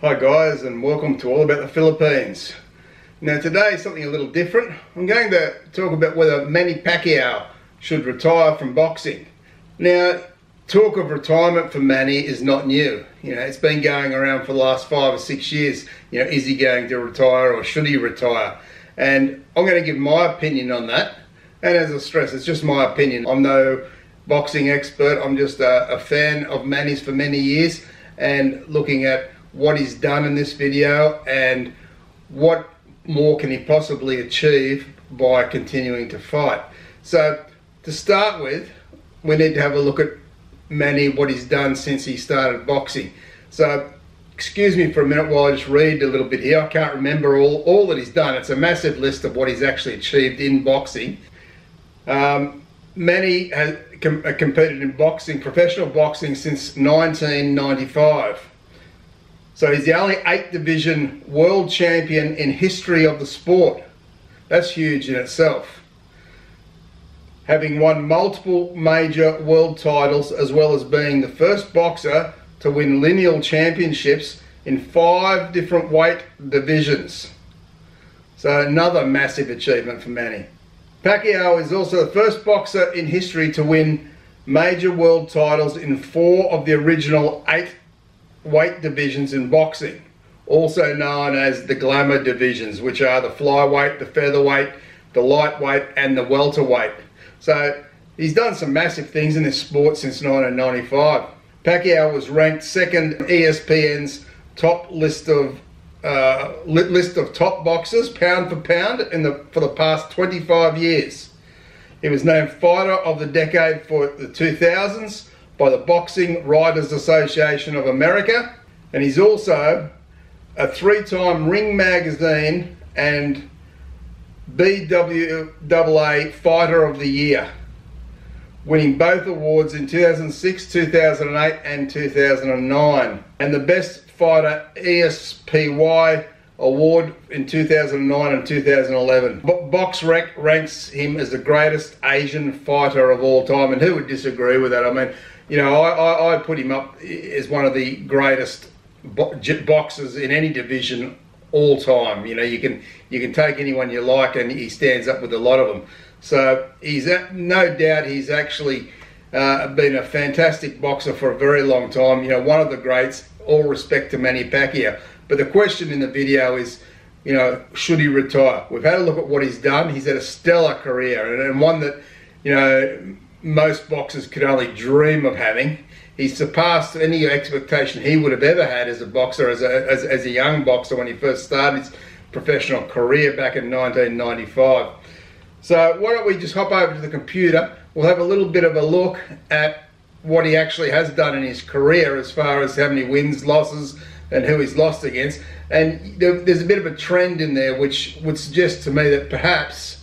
Hi guys, and welcome to All About the Philippines. Now today is something a little different. I'm going to talk about whether Manny Pacquiao should retire from boxing. Now, talk of retirement for Manny is not new. It's been going around for the last 5 or 6 years. Is he going to retire or should he retire? And I'm going to give my opinion on that. And as I stress, it's just my opinion. I'm no boxing expert. I'm just a fan of Manny's for many years, and looking at what he's done in this video and what more can he possibly achieve by continuing to fight. So to start with, we need to have a look at Manny, what he's done since he started boxing. So excuse me for a minute while I just read a little bit here. I can't remember all that he's done. It's a massive list of what he's actually achieved in boxing. Manny has competed in boxing, professional boxing, since 1995. So he's the only 8 division world champion in history of the sport. That's huge in itself. Having won multiple major world titles, as well as being the first boxer to win lineal championships in 5 different weight divisions. So another massive achievement for Manny. Pacquiao is also the first boxer in history to win major world titles in 4 of the original 8 weight divisions in boxing, also known as the glamour divisions, which are the flyweight, the featherweight, the lightweight and the welterweight. So he's done some massive things in this sport since 1995. Pacquiao was ranked 2nd ESPN's top list of top boxers pound for pound for the past 25 years. He was named Fighter of the Decade for the 2000s by the Boxing Writers Association of America, and he's also a 3-time Ring Magazine and BWAA Fighter of the Year, winning both awards in 2006, 2008 and 2009, and the Best Fighter ESPY award in 2009 and 2011. BoxRec ranks him as the greatest Asian fighter of all time, and who would disagree with that? I mean, I put him up as one of the greatest boxers in any division all time. You can take anyone you like, and he stands up with a lot of them. So he's no doubt he's actually been a fantastic boxer for a very long time. One of the greats. All respect to Manny Pacquiao. But the question in the video is, should he retire? We've had a look at what he's done. He's had a stellar career, and one that most boxers could only dream of having. He's surpassed any expectation he would have ever had as a boxer, as a young boxer when he first started his professional career back in 1995. So why don't we just hop over to the computer? We'll have a little bit of a look at what he actually has done in his career, as far as how many wins, losses, and who he's lost against. And there's a bit of a trend in there which would suggest to me that perhaps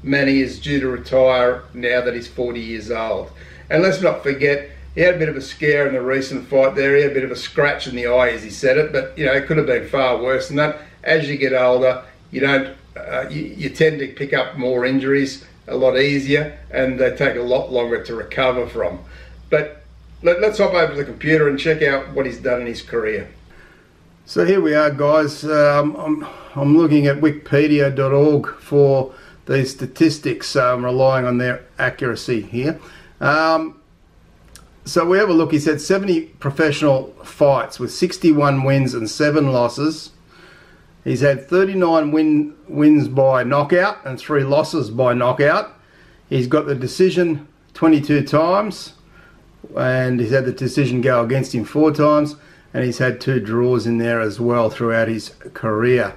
Manny is due to retire now that he's 40 years old. And let's not forget, he had a bit of a scare in the recent fight there. He had a bit of a scratch in the eye as he said it, but it could have been far worse than that. As you get older, you tend to pick up more injuries a lot easier, and they take a lot longer to recover from. But let's hop over to the computer and check out what he's done in his career. So here we are, guys. I'm looking at wikipedia.org for these statistics. I'm relying on their accuracy here. So we have a look. He's had 70 professional fights with 61 wins and 7 losses. He's had 39 wins by knockout and 3 losses by knockout. He's got the decision 22 times. And he's had the decision go against him 4 times, and he's had 2 draws in there as well throughout his career.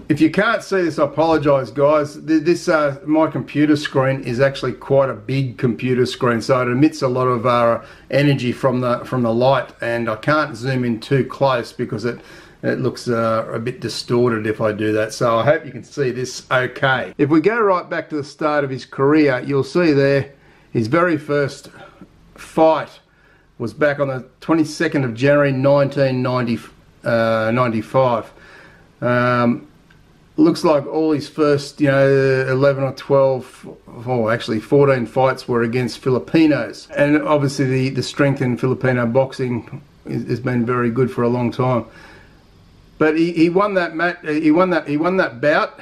If you can't see this, I apologise, guys. My computer screen is actually quite a big computer screen, so it emits a lot of energy from the light, and I can't zoom in too close because it looks a bit distorted if I do that. So I hope you can see this okay. If we go right back to the start of his career, you'll see there his very first fight was back on the 22nd of January 1995. Looks like all his first 11 or 12, or actually 14 fights were against Filipinos, and obviously the strength in Filipino boxing has been very good for a long time. But he won that bout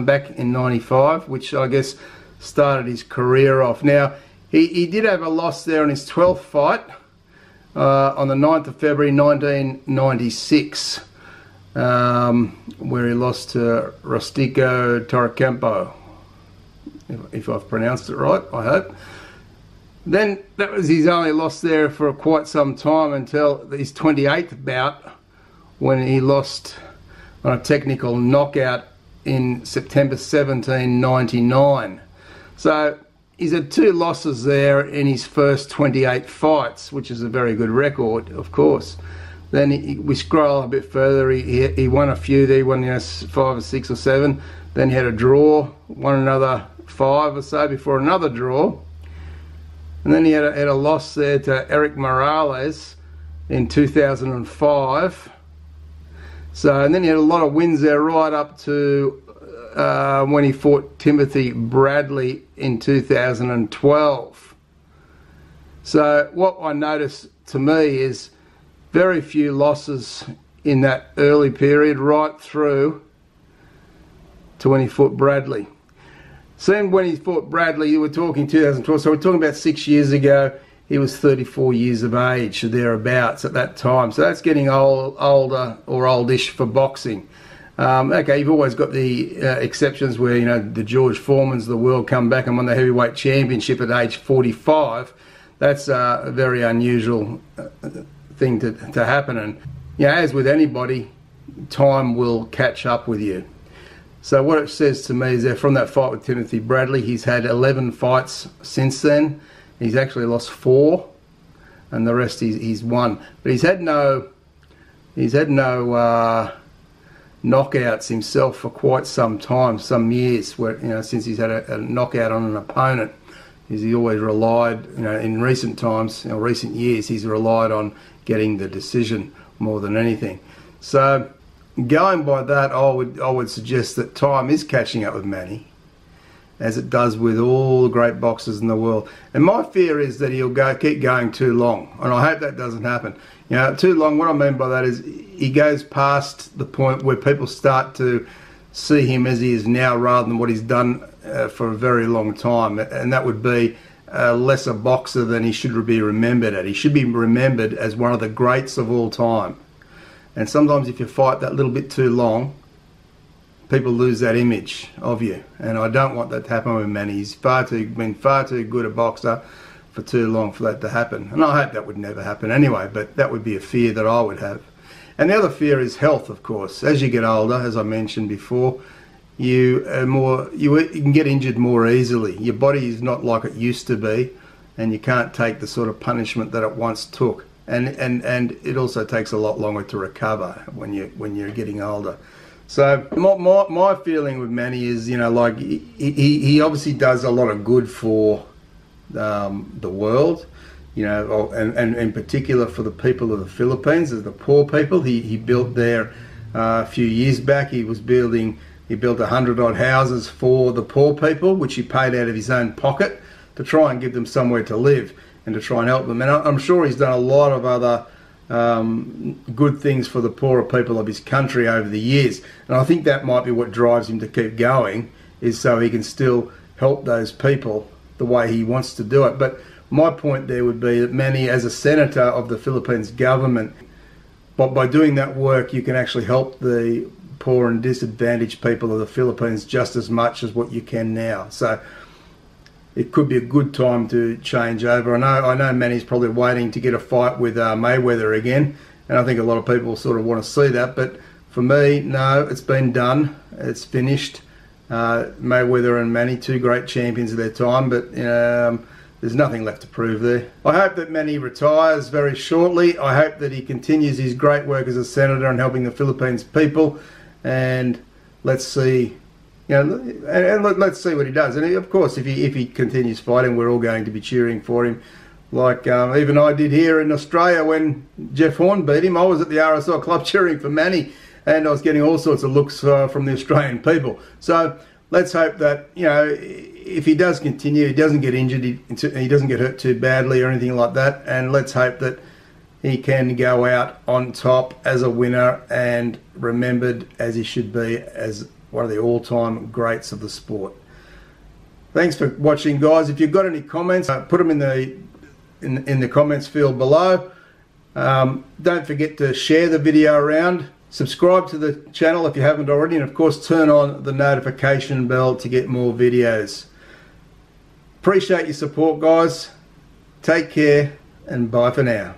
back in '95, which I guess started his career off. Now he did have a loss there in his 12th fight on the 9th of February 1996, where he lost to Rustico Torrecampo, if I've pronounced it right, I hope. Then that was his only loss there for quite some time until his 28th bout, when he lost on a technical knockout in September 1799. So he's had 2 losses there in his first 28 fights, which is a very good record, of course. Then we scroll a bit further, he won a few there. He won 5 or 6 or 7. Then he had a draw, won another 5 or so before another draw. And then he had a loss there to Eric Morales in 2005. So, and then he had a lot of wins there right up to when he fought Timothy Bradley in 2012. So what I noticed to me is very few losses in that early period right through to when he fought Bradley. Same when he fought Bradley, you were talking 2012, so we're talking about 6 years ago. He was 34 years of age, thereabouts, at that time. So that's getting older or oldish for boxing. Okay, you've always got the exceptions where, you know, the George Foremans of the world come back and won the heavyweight championship at age 45. That's a very unusual thing to happen. And, you know, as with anybody, time will catch up with you. So what it says to me is that from that fight with Timothy Bradley, he's had 11 fights since then. He's actually lost 4, and the rest he's won. But he's had no knockouts himself for quite some time, some years, where, you know, since he's had a knockout on an opponent. He's always relied, you know, in recent times, you know, recent years, he's relied on getting the decision more than anything. So going by that, I would suggest that time is catching up with Manny, as it does with all the great boxers in the world. And my fear is that he'll keep going too long, and I hope that doesn't happen. You know, too long, what I mean by that is he goes past the point where people start to see him as he is now rather than what he's done for a very long time, and that would be a lesser boxer than he should be remembered at. He should be remembered as one of the greats of all time. And sometimes if you fight that little bit too long, people lose that image of you, and I don't want that to happen with Manny. He's been far too good a boxer for too long for that to happen, and I hope that would never happen anyway, but that would be a fear that I would have. And the other fear is health, of course. As you get older, as I mentioned before, you can get injured more easily. Your body is not like it used to be, and you can't take the sort of punishment that it once took. And it also takes a lot longer to recover when you're getting older. So my feeling with Manny is, you know, like he obviously does a lot of good for the world, you know, and in particular for the people of the Philippines, as the poor people. He built there a few years back. He built 100 odd houses for the poor people, which he paid out of his own pocket to try and give them somewhere to live and to try and help them. And I'm sure he's done a lot of other good things for the poorer people of his country over the years, and I think that might be what drives him to keep going, is so he can still help those people the way he wants to do it. But my point there would be that Manny, as a senator of the Philippines government, but by doing that work, you can actually help the poor and disadvantaged people of the Philippines just as much as what you can now. So it could be a good time to change over. I know Manny's probably waiting to get a fight with Mayweather again, and I think a lot of people sort of want to see that. But for me, no, it's been done. It's finished. Mayweather and Manny, 2 great champions of their time, but there's nothing left to prove there. I hope that Manny retires very shortly. I hope that he continues his great work as a senator and helping the Philippines people, and let's see. You know, and let's see what he does. And of course, if he continues fighting, we're all going to be cheering for him, like even I did here in Australia when Jeff Horn beat him. I was at the RSL club cheering for Manny, and I was getting all sorts of looks from the Australian people. So let's hope that, you know, if he does continue, he doesn't get injured, he doesn't get hurt too badly or anything like that. And let's hope that he can go out on top as a winner and remembered as he should be as one of the all-time greats of the sport. Thanks for watching, guys. If you've got any comments, put them in the comments field below. Don't forget to share the video around. Subscribe to the channel if you haven't already, and of course turn on the notification bell to get more videos. Appreciate your support, guys. Take care and bye for now.